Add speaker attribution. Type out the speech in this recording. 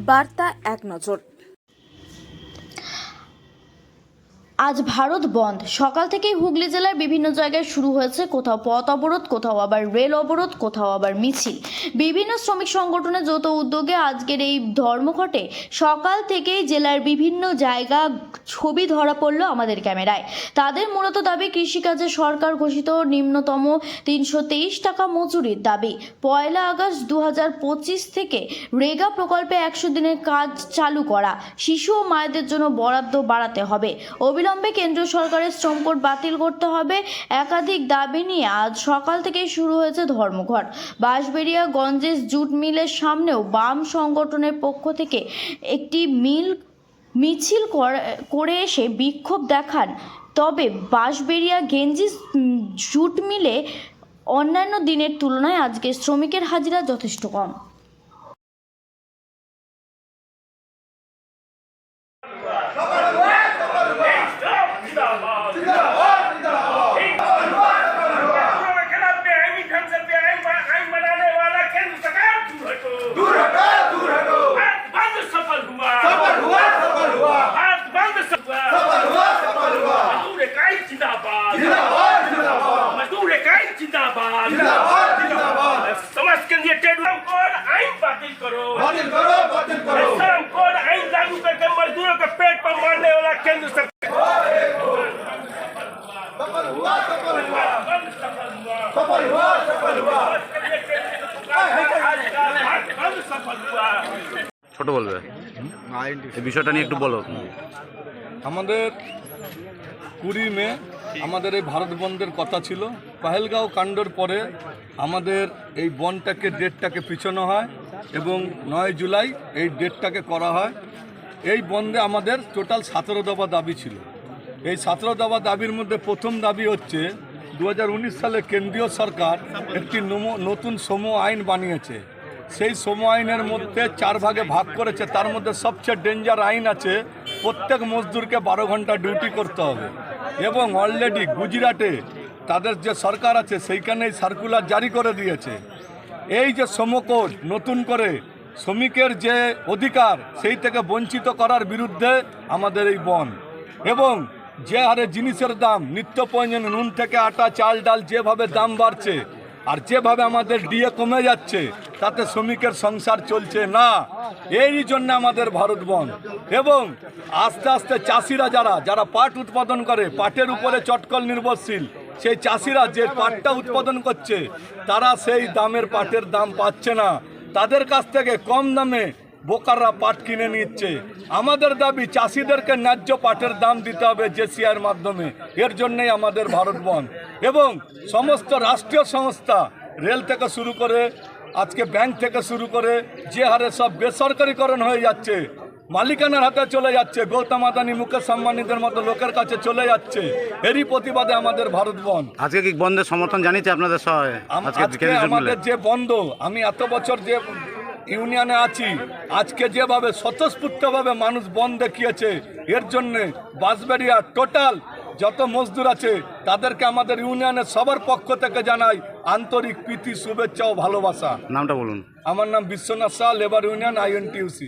Speaker 1: বার্তা এক নজর।
Speaker 2: আজ ভারত বন্ধ। সকাল থেকেই হুগলি জেলার বিভিন্ন জায়গায় শুরু হয়েছে কোথাও পথ অবরোধ, কোথাও আবার রেল অবরোধ, কোথাও আবার মিছিল। বিভিন্ন শ্রমিক সংগঠনের যৌথ উদ্যোগে আজকের এই ধর্মঘটে সকাল থেকেই জেলার বিভিন্ন জায়গা ছবি ধরা পড়ল আমাদের ক্যামেরায়। তাদের মূলত দাবি কৃষিকাজে সরকার ঘোষিত নিম্নতম 323 টাকা মজুরির দাবি। 1 আগস্ট 2025 থেকে রেগা প্রকল্পে 100 দিনের কাজ চালু করা, শিশু ও মায়েদের জন্য বরাদ্দ বাড়াতে হবে, অবিলম্বে কেন্দ্রীয় সরকারের শ্রম কোড বাতিল করতে হবে। একাধিক দাবি নিয়ে আজ সকাল থেকেই শুরু হয়েছে ধর্মঘট। বাঁশবেড়িয়া গঞ্জেস জুট মিলের সামনেও বাম সংগঠনের পক্ষ থেকে একটি মিছিল করে এসে বিক্ষোভ দেখান। তবে বাঁশবেড়িয়া গেঞ্জিস জুট মিলে অন্যান্য দিনের তুলনায় আজকে শ্রমিকের হাজিরা যথেষ্ট কম।
Speaker 3: समाज के लिए ट्रेड कोड आइन बातिल करो, श्रम कोड आइन लागू करके मजदूरों के पेट पर मारने वाला केंद्र सरकार सफल हुआ।
Speaker 4: ছোট বলবে এই বিষয়টা নিয়ে একটু বলো।
Speaker 5: আমাদের 20 মে আমাদের এই ভারত বন্ধের কথা ছিল। পহেলগাঁও কাণ্ডের পরে আমাদের এই বনটাকে ডেটটাকে পিছানো হয় এবং 9 জুলাই এই ডেটটাকে করা হয়। এই বন্ধে আমাদের টোটাল 17 দফা দাবি ছিল। এই 17 দফা দাবির মধ্যে প্রথম দাবি হচ্ছে 2019 সালে কেন্দ্রীয় সরকার একটি নতুন শ্রম আইন বানিয়েছে। সেই শ্রম আইনের মধ্যে 4 ভাগে ভাগ করেছে। তার মধ্যে সবচেয়ে ডেঞ্জার আইন আছে প্রত্যেক মজদুরকে 12 ঘন্টা ডিউটি করতে হবে। এবং অলরেডি গুজরাটে তাদের যে সরকার আছে সেইখানেই সার্কুলার জারি করে দিয়েছে। এই যে শ্রম কোড নতুন করে শ্রমিকের যে অধিকার সেই থেকে বঞ্চিত করার বিরুদ্ধে আমাদের এই বন। এবং যে হারে জিনিসের দাম, নিত্য প্রয়োজনীয় নুন থেকে আটা, চাল, ডাল যেভাবে দাম বাড়ছে আর যেভাবে আমাদের ডিএ কমে যাচ্ছে তাতে শ্রমিকের সংসার চলছে না। এই জন্য আমাদের ভারত বন্ধ। এবং আস্তে আস্তে চাষিরা যারা পাট উৎপাদন করে, পাটের উপরে চটকল নির্ভরশীল, সেই চাষিরা যে পাটটা উৎপাদন করছে তারা সেই দামের পাটের দাম পাচ্ছে না। তাদের কাছ থেকে কম দামে বোকাররা পাট কিনে নিচ্ছে। আমাদের দাবি চাষিদেরকে ন্যায্য পাটের দাম দিতে হবে জেসিআইয়ের মাধ্যমে। এর জন্যই আমাদের ভারত বন্ধ। এবং সমস্ত রাষ্ট্রীয় সংস্থা, রেল থেকে শুরু করে আজকে ব্যাংক থেকে শুরু করে যে হারে সব বেসরকারিকরণ হয়ে যাচ্ছে, মালিকানার হাতে চলে যাচ্ছে, গৌতম আদানি, মুকেশ আম্বানিদের মতো লোকের কাছে চলে যাচ্ছে, এরই প্রতিবাদে আমাদের ভারত বন্ধ।
Speaker 4: আজকে কি বন্ধের সমর্থন জানিয়েছে আপনাদের
Speaker 5: আজকে আমাদের যে বন্ধ, আমি এত বছর যে ইউনিয়নে আছি, আজকে যেভাবে স্বতঃস্ফূর্তভাবে মানুষ বন্ধ দেখিয়েছে, এর জন্যে বাঁশবেড়িয়া টোটাল যত মজদুর আছে তাদেরকে আমাদের ইউনিয়নের সবার পক্ষ থেকে জানাই আন্তরিক প্রীতি, শুভেচ্ছা ও ভালোবাসা।
Speaker 4: নামটা বলুন।
Speaker 5: আমার নাম Biswanath Shah, labour union INTUC।